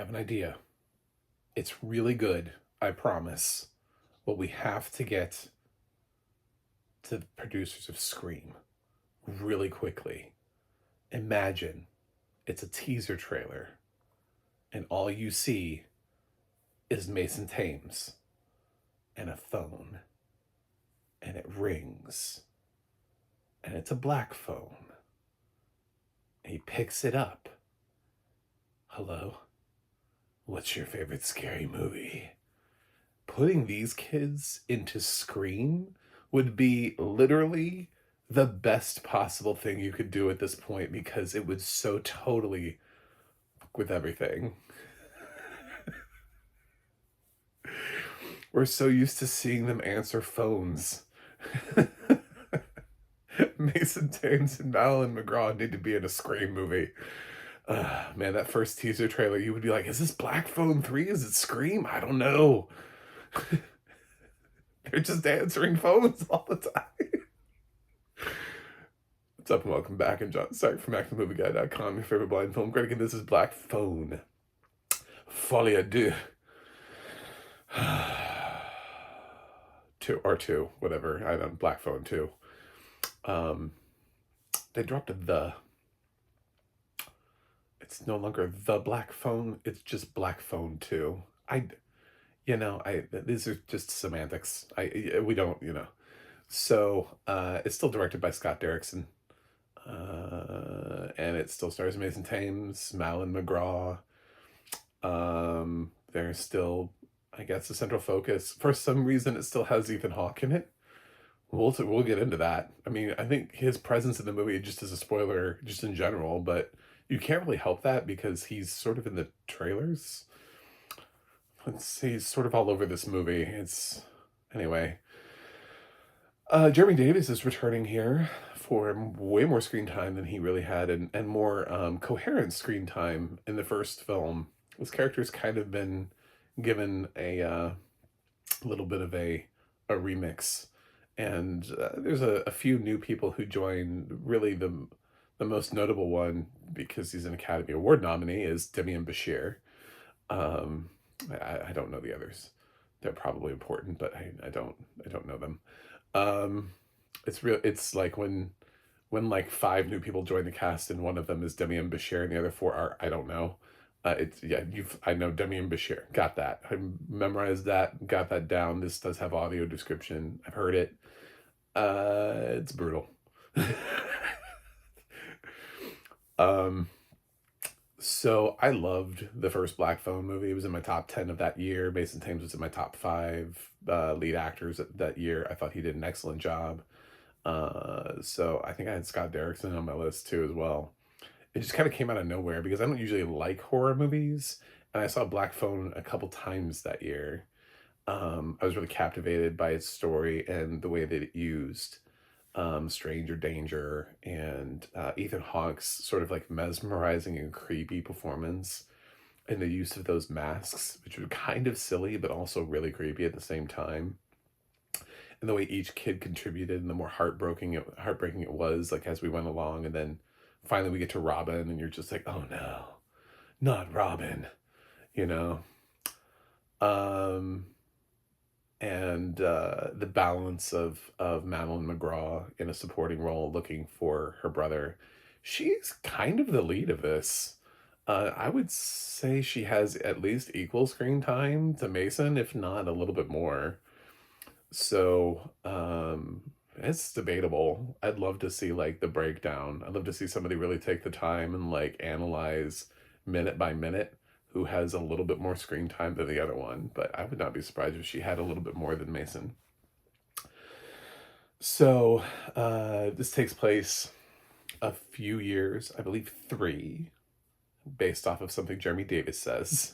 have an idea. It's really good, I promise. But we have to get to the producers of Scream really quickly. Imagine it's a teaser trailer, and all you see is Mason Thames and a phone, and it rings, and it's a black phone. He picks it up. Hello? What's your favorite scary movie? Putting these kids into Scream would be literally the best possible thing you could do at this point because it would so totally fuck with everything. We're so used to seeing them answer phones. Mason Thames and Madeline McGraw need to be in a Scream movie. Man, that first teaser trailer, you would be like, is this Black Phone 3? Is it Scream? I don't know. They're just answering phones all the time. What's up and welcome back? I'm John Stark from ActionMovieGuy.com, your favorite blind film critic, and this is Black Phone. Folie à deux. Two, whatever. I don't Black Phone 2. They dropped a the. It's no longer the Black Phone, it's just Black Phone 2. These are just semantics. We don't. So, it's still directed by Scott Derrickson. And it still stars Mason Thames, Madeline McGraw. There's still, I guess, the central focus. For some reason, it still has Ethan Hawke in it. We'll get into that. I mean, I think his presence in the movie, just as a spoiler, just in general, but you can't really help that because he's sort of in the trailers. Let's see, he's sort of all over this movie. Anyway. Jeremy Davies is returning here for way more screen time than he really had, and more coherent screen time in the first film. This character's kind of been given a little bit of a remix, and there's a few new people who join. Really, the most notable one, because he's an Academy Award nominee, is Demian Bashir. I don't know the others. They're probably important, but I don't know them. It's like when like 5 new people join the cast and one of them is Demian Bashir and the other 4 are, I don't know. I know Demian Bashir. Got that. I memorized that, got that down. This does have audio description. I've heard it. It's brutal. So I loved the first Black Phone movie. It was in my top 10 of that year. Mason Thames was in my top 5 lead actors that year. I thought he did an excellent job. So I think I had Scott Derrickson on my list too as well. It just kind of came out of nowhere because I don't usually like horror movies, and I saw Black Phone a couple times that year. I was really captivated by its story and the way that it used stranger danger and Ethan Hawke's sort of like mesmerizing and creepy performance, and the use of those masks, which were kind of silly but also really creepy at the same time, and the way each kid contributed and the more heartbreaking it was, like as we went along, and then finally we get to Robin and you're just like, oh no, not Robin, you know. And the balance of Madeline McGraw in a supporting role looking for her brother. She's kind of the lead of this. I would say she has at least equal screen time to Mason, if not a little bit more. So it's debatable. I'd love to see like the breakdown. I'd love to see somebody really take the time and like analyze minute by minute who has a little bit more screen time than the other one, but I would not be surprised if she had a little bit more than Mason. So this takes place a few years, I believe 3, based off of something Jeremy Davies says.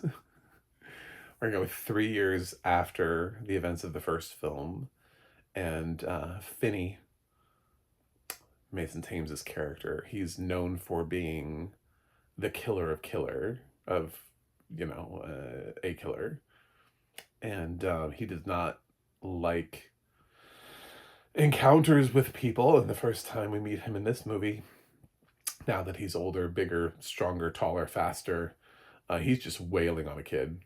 We're going to go 3 years after the events of the first film, and Finney, Mason Thames' character, he's known for being the killer of a killer, and he does not like encounters with people. And the first time we meet him in this movie, now that he's older, bigger, stronger, taller, faster, He's just wailing on a kid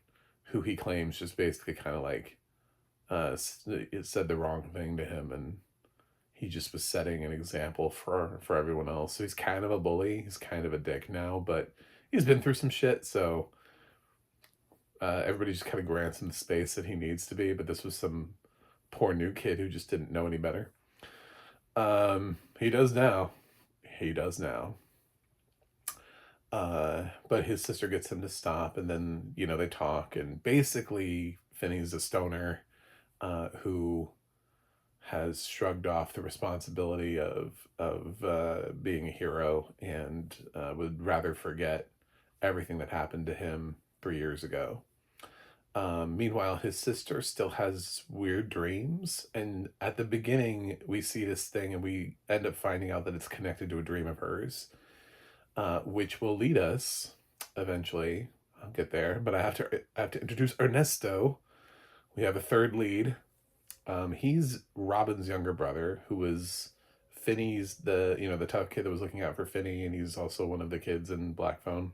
who he claims just basically kind of like it said the wrong thing to him, and he just was setting an example for everyone else. So he's kind of a bully. He's kind of a dick now, but he's been through some shit. So everybody just kind of grants him the space that he needs to be. But this was some poor new kid who just didn't know any better. He does now. He does now. But his sister gets him to stop, and then they talk, and basically Finney's a stoner who has shrugged off the responsibility of being a hero and would rather forget everything that happened to him 3 years ago. Meanwhile, his sister still has weird dreams, and at the beginning, we see this thing, and we end up finding out that it's connected to a dream of hers, which will lead us eventually. I'll get there, but I have to introduce Ernesto. We have a third lead. He's Robin's younger brother, who was Finney's the tough kid that was looking out for Finney, and he's also one of the kids in Black Phone.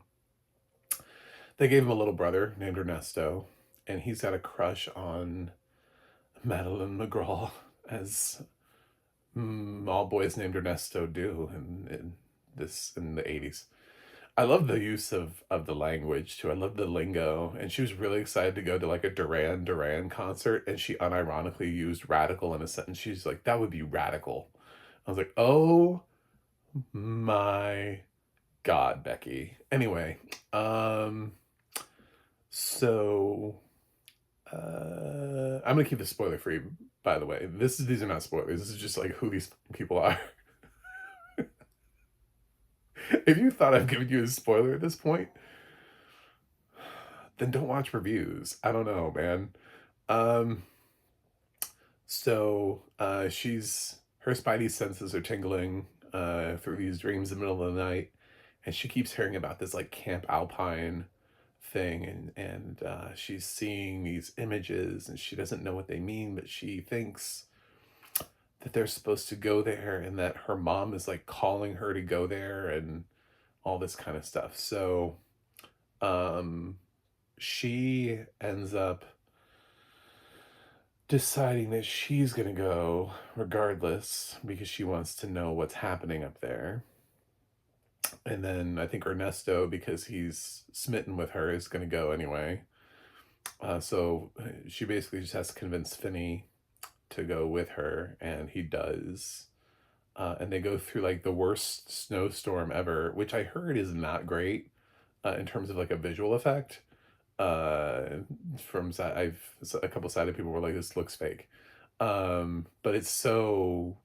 They gave him a little brother named Ernesto, and he's got a crush on Madeline McGraw, as all boys named Ernesto do in the 80s. I love the use of the language too. I love the lingo. And she was really excited to go to like a Duran Duran concert, and she unironically used radical in a sentence. She's like, that would be radical. I was like, oh my God, Becky. Anyway, so I'm gonna keep this spoiler free, by the way. These are not spoilers. This is just like who these people are. If you thought I've given you a spoiler at this point, then don't watch reviews. I don't know, man. Um, she's her spidey senses are tingling through these dreams in the middle of the night, and she keeps hearing about this like Camp Alpine thing, and she's seeing these images, and she doesn't know what they mean, but she thinks that they're supposed to go there, and that her mom is like calling her to go there, and all this kind of stuff. So um she ends up deciding that she's gonna go regardless because she wants to know what's happening up there. And then I think Ernesto, because he's smitten with her, is gonna go anyway. So she basically just has to convince Finney to go with her, and he does. And they go through like the worst snowstorm ever, which I heard is not great in terms of like a visual effect. From a couple sided people were like, this looks fake. But it's so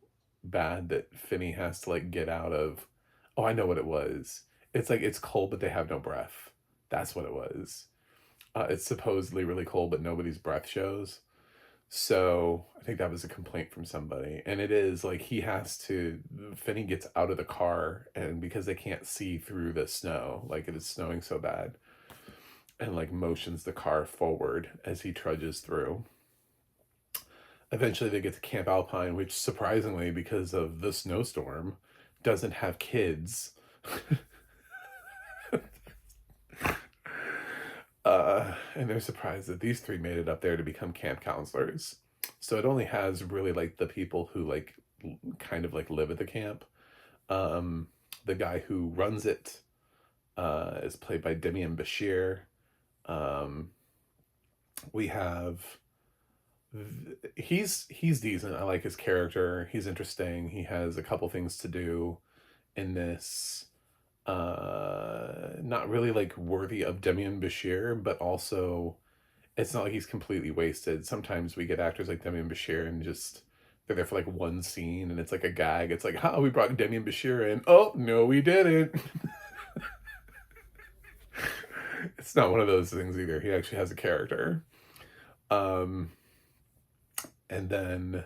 bad that Finney has to like get out of. Oh, I know what it was. It's like it's cold, but they have no breath. That's what it was. It's supposedly really cold, but nobody's breath shows. So I think that was a complaint from somebody. And it is like Finney gets out of the car, and because they can't see through the snow, like it is snowing so bad, and like motions the car forward as he trudges through. Eventually they get to Camp Alpine, which surprisingly, because of the snowstorm, doesn't have kids. And they're surprised that these three made it up there to become camp counselors. So it only has really like the people who like kind of like live at the camp. The guy who runs it is played by Demian Bashir. We have he's decent. I like his character. He's interesting. He has a couple things to do in this. Not really like worthy of Demian Bashir, but also it's not like he's completely wasted. Sometimes we get actors like Demian Bashir and just they're there for like one scene and it's like a gag. It's like, we brought Demian Bashir in. Oh, no, we didn't. It's not one of those things either. He actually has a character. And then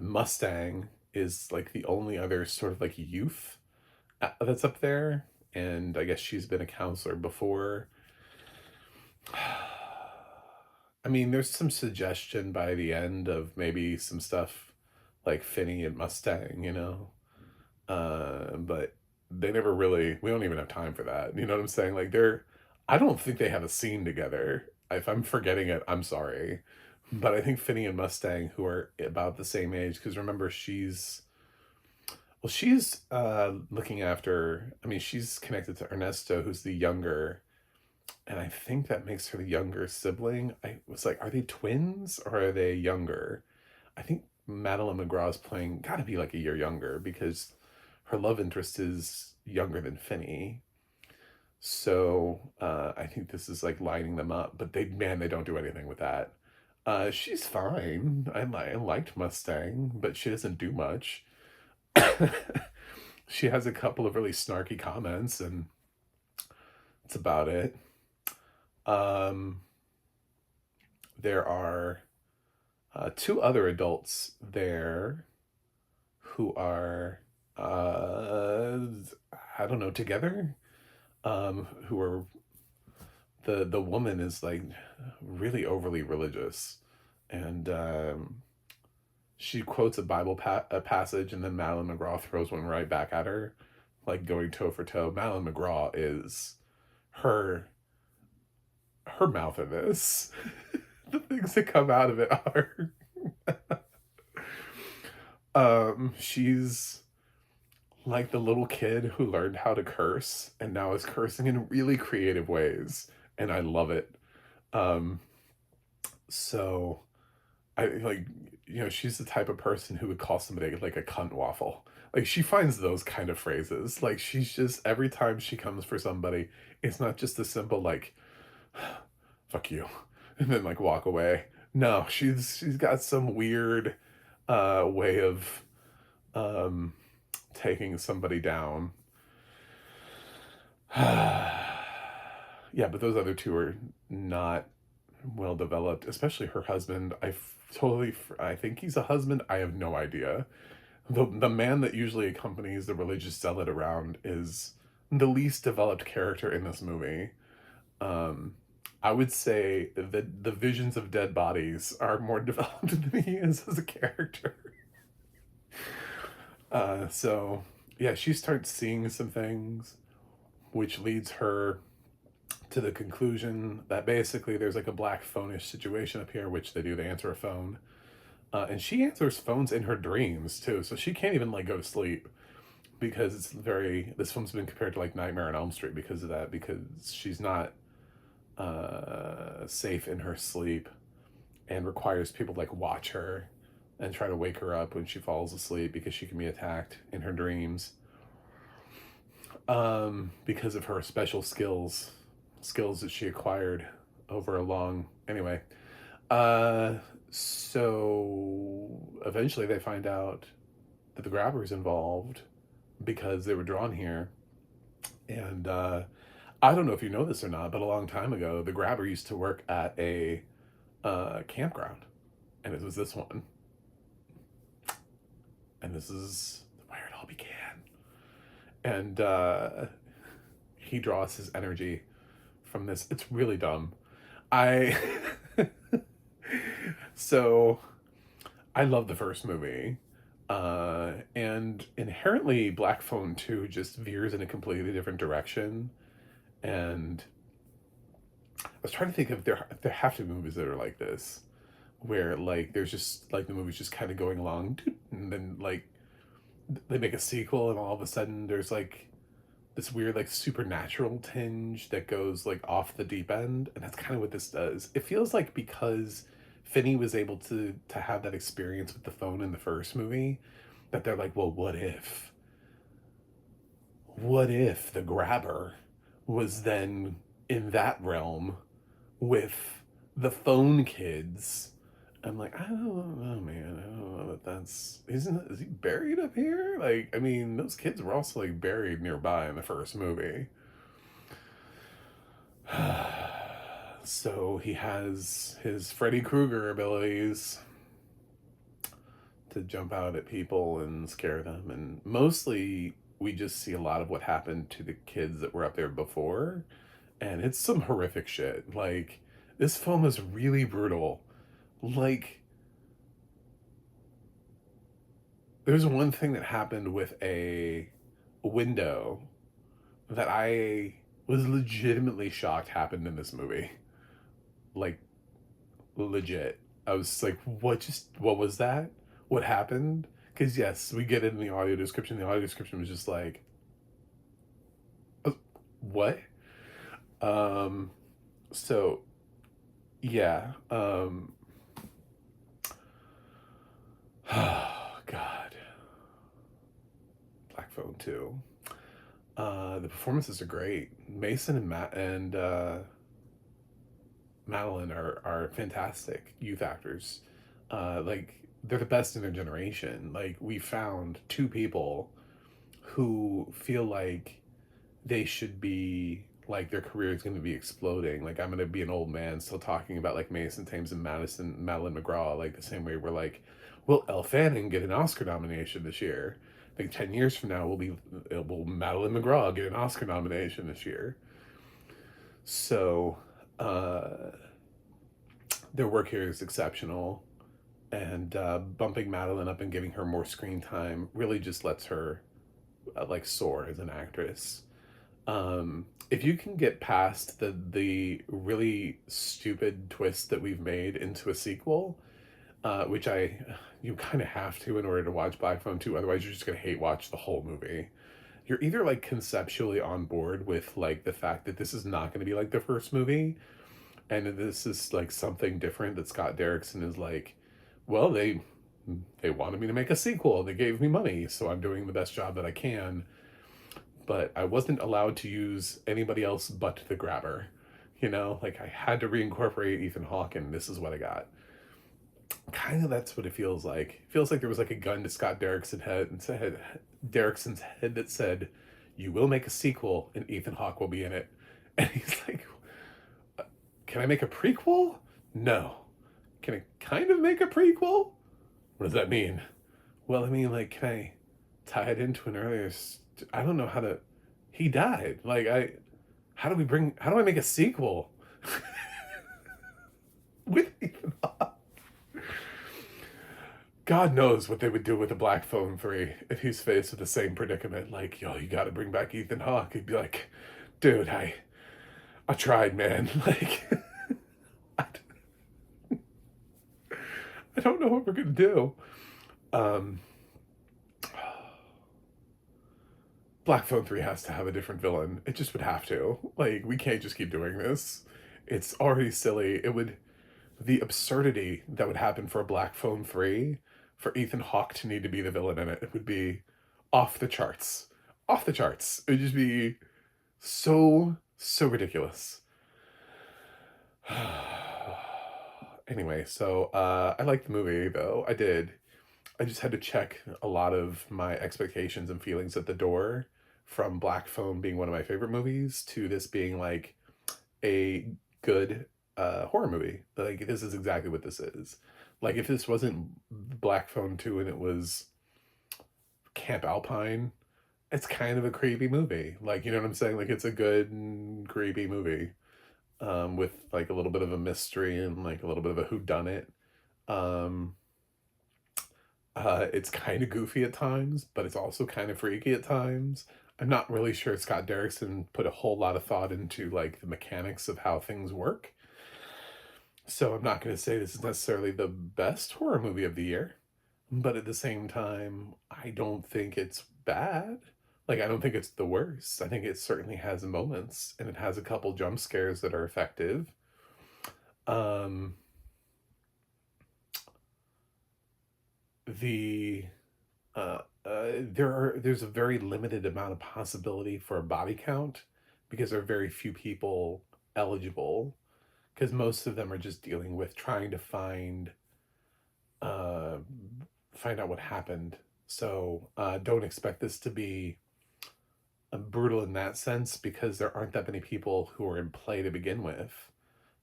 Mustang is like the only other sort of like youth that's up there, and I guess she's been a counselor before. I mean, there's some suggestion by the end of maybe some stuff like Finney and Mustang, but they never really. We don't even have time for that. You know what I'm saying? Like I don't think they have a scene together. If I'm forgetting it, I'm sorry. But I think Finny and Mustang, who are about the same age, because remember, she's looking after, I mean, she's connected to Ernesto, who's the younger, and I think that makes her the younger sibling. I was like, are they twins or are they younger? I think Madeline McGraw's playing, gotta be like a year younger because her love interest is younger than Finney. So I think this is like lining them up, but man, they don't do anything with that. She's fine. I liked Mustang, but she doesn't do much. She has a couple of really snarky comments, and that's about it. Um, there are two other adults there who are, I don't know, together. Who are the woman is like really overly religious, and she quotes a a passage, and then Madeline McGraw throws one right back at her, like going toe for toe. Madeline McGraw is her mouth in this. The things that come out of it are she's like the little kid who learned how to curse and now is cursing in really creative ways, and I love it. Um so I like, she's the type of person who would call somebody like a cunt waffle. Like she finds those kind of phrases. Like she's just every time she comes for somebody, it's not just a simple like fuck you and then like walk away. No, she's got some weird way of um taking somebody down. Yeah, but those other two are not well developed, especially her husband. I think he's a husband. I have no idea. The man that usually accompanies the religious zealot around is the least developed character in this movie. Um, I would say that the visions of dead bodies are more developed than he is as a character. So yeah, she starts seeing some things, which leads her to the conclusion that basically there's like a black phone-ish situation up here, which they do. They answer a phone, and she answers phones in her dreams too, so she can't even like go to sleep because it's very. This film's been compared to like Nightmare on Elm Street because of that, because she's not safe in her sleep and requires people to like watch her and try to wake her up when she falls asleep because she can be attacked in her dreams. Because of her special skills that she acquired over a long, anyway. Uh, so eventually they find out that the grabber's involved because they were drawn here. And I don't know if you know this or not, but a long time ago, the grabber used to work at a campground, and it was this one. And this is where it all began. And he draws his energy from this. It's really dumb. I so I love the first movie. And inherently Black Phone 2 just veers in a completely different direction. And I was trying to think of there have to be movies that are like this, where like there's just like the movie's just kind of going along, and then like they make a sequel, and all of a sudden there's like this weird like supernatural tinge that goes like off the deep end, and that's kind of what this does. It feels like because Finney was able to have that experience with the phone in the first movie, that they're like, well, what if the grabber was then in that realm with the phone kids? I'm like, I don't know, man. I don't know that is he buried up here? Like, I mean, those kids were also like buried nearby in the first movie. So he has his Freddy Krueger abilities to jump out at people and scare them, and mostly we just see a lot of what happened to the kids that were up there before, and it's some horrific shit. Like, this film is really brutal. Like, there's one thing that happened with a window that I was legitimately shocked happened in this movie. Like, legit. I was like, what was that? What happened? Because, yes, we get it in the audio description. The audio description was just like, uh, what? Um, so, yeah. Oh, God. Black Phone 2. The performances are great. Mason and Madeline are fantastic youth actors. Like, they're the best in their generation. Like, we found two people who feel like they should be, like, their career is going to be exploding. Like, I'm going to be an old man still talking about, like, Mason Thames and Madeline McGraw, like, the same way we're like, will Elle Fanning get an Oscar nomination this year? Like, 10 years from now, will Madeline McGraw get an Oscar nomination this year? So, uh, their work here is exceptional, and bumping Madeline up and giving her more screen time really just lets her like soar as an actress. If you can get past the really stupid twist that we've made into a sequel, which you kind of have to in order to watch Black Phone 2, otherwise you're just gonna hate watch the whole movie. You're either like conceptually on board with like the fact that this is not going to be like the first movie, and this is like something different that Scott Derrickson is like, well, they wanted me to make a sequel, they gave me money, so I'm doing the best job that I can, but I wasn't allowed to use anybody else but the grabber. You know, like I had to reincorporate Ethan Hawke, and this is what I got. Kind of that's what it feels like. It feels like there was like a gun to Scott Derrickson's head that said, "You will make a sequel, and Ethan Hawke will be in it." And he's like, "Can I make a prequel? No. Can I kind of make a prequel? What does that mean?" Well, I mean, like, can I tie it into an earlier? I don't know how to. He died. Like, How do we bring? How do I make a sequel with Ethan Hawke? God knows what they would do with a Black Phone 3 if he's faced with the same predicament. Like, yo, you got to bring back Ethan Hawke. He'd be like, dude, I tried, man. Like, I, I don't know what we're gonna do. Um, Black Phone 3 has to have a different villain. It just would have to. Like, we can't just keep doing this. It's already silly. The absurdity that would happen for a Black Phone 3, for Ethan Hawke to need to be the villain in it, it would be off the charts. Off the charts. It would just be so ridiculous. Anyway, so I liked the movie though. I did. I just had to check a lot of my expectations and feelings at the door, from Black Phone being one of my favorite movies to this being like a good horror movie. Like, this is exactly what this is. Like, if this wasn't Black Phone 2 and it was Camp Alpine, it's kind of a creepy movie. Like, you know what I'm saying? Like, it's a good creepy movie, with like a little bit of a mystery and like a little bit of a whodunit. Um, it's kind of goofy at times, but it's also kind of freaky at times. I'm not really sure Scott Derrickson put a whole lot of thought into like the mechanics of how things work. So I'm not going to say this is necessarily the best horror movie of the year, but at the same time, I don't think it's bad. Like, I don't think it's the worst. I think it certainly has moments, and it has a couple jump scares that are effective. Um, the there's a very limited amount of possibility for a body count because there are very few people eligible, because most of them are just dealing with trying to uh, find out what happened. So don't expect this to be brutal in that sense, because there aren't that many people who are in play to begin with.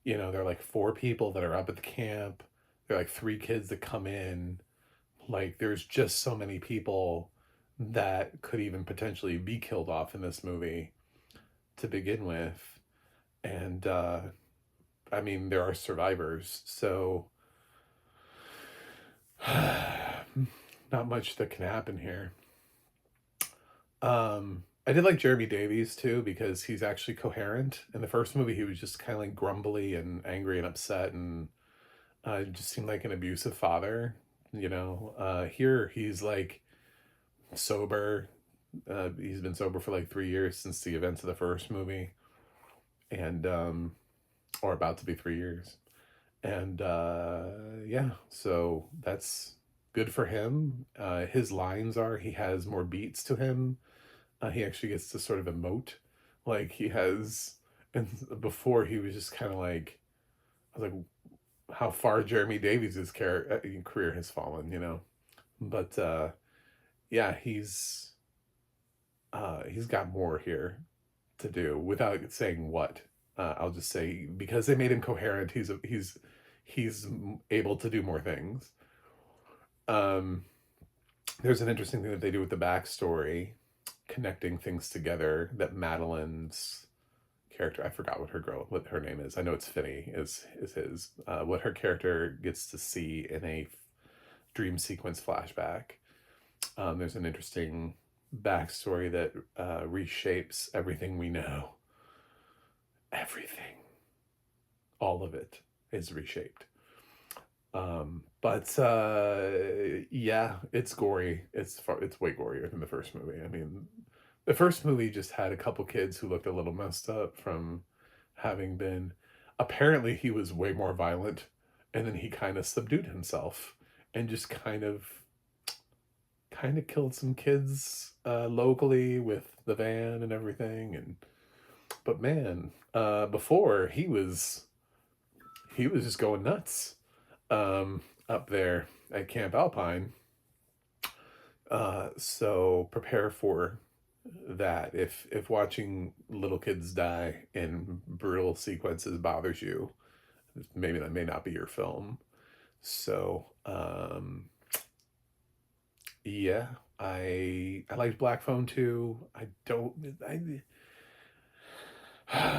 You know, there are like four people that are up at the camp. There are like three kids that come in. Like, there's just so many people that could even potentially be killed off in this movie to begin with. And I mean, there are survivors, so not much that can happen here. I did like Jeremy Davies too because he's actually coherent. In the first movie, he was just kind of like grumbly and angry and upset and just seemed like an abusive father. Here he's like sober. He's been sober for like 3 years since the events of the first movie, and or about to be 3 years. And yeah, so that's good for him. His lines are he has more beats to him. He actually gets to sort of emote, like he has. And before he was just kind of like, I was like, how far Jeremy Davies' career has fallen. But yeah, he's got more here to do without saying what. I'll just say because they made him coherent, he's able to do more things. Um, there's an interesting thing that they do with the backstory, connecting things together. That Madeline's character, I forgot what her name is. I know it's Finney is his. What her character gets to see in a dream sequence flashback. There's an interesting backstory that reshapes everything we know. Everything, all of it is reshaped. But yeah, it's gory. It's way gorier than the first movie. I mean, the first movie just had a couple kids who looked a little messed up from having been. Apparently, he was way more violent, and then he kind of subdued himself and just kind of killed some kids locally with the van and everything. And but man, before he was just going nuts up there at Camp Alpine. So prepare for that. If watching little kids die in brutal sequences bothers you, maybe that may not be your film. So yeah, I liked Black Phone too. I don't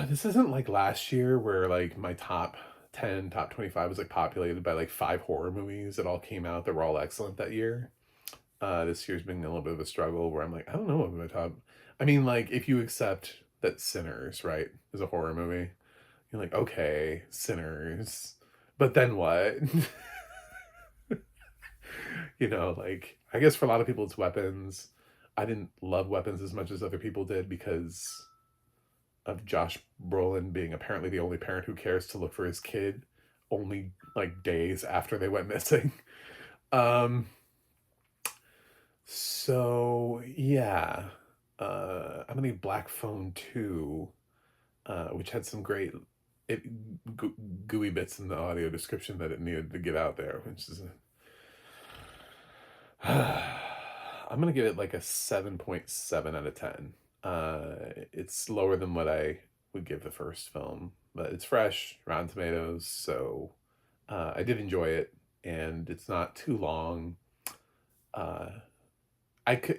this isn't like last year where like my top 10, top 25 was like populated by like 5 horror movies that all came out that were all excellent that year. This year's been a little bit of a struggle where I'm like, I don't know what my top. I mean, like if you accept that Sinners, right, is a horror movie, you're like, okay, Sinners, but then what? Like I guess for a lot of people it's Weapons. I didn't love Weapons as much as other people did because of Josh Brolin being apparently the only parent who cares to look for his kid only like days after they went missing. Um, so yeah, I'm gonna need Black Phone 2, which had some great it, gooey bits in the audio description that it needed to get out there, which is I'm gonna give it like a 7.7 out of 10. It's lower than what I would give the first film, but it's fresh, Rotten Tomatoes, so I did enjoy it, and it's not too long. Uh,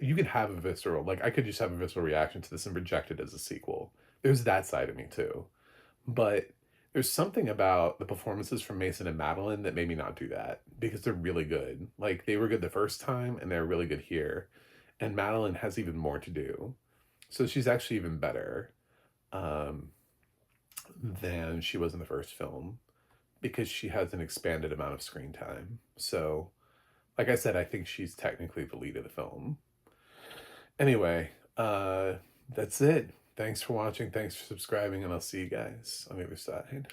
you could have a visceral, like I could just have a visceral reaction to this and reject it as a sequel. There's that side of me too, but there's something about the performances from Mason and Madeline that made me not do that because they're really good. Like they were good the first time and they're really good here. And Madeline has even more to do. So she's actually even better um, than she was in the first film because she has an expanded amount of screen time. So, like I said, I think she's technically the lead of the film. Anyway, that's it. Thanks for watching. Thanks for subscribing, and I'll see you guys on the other side.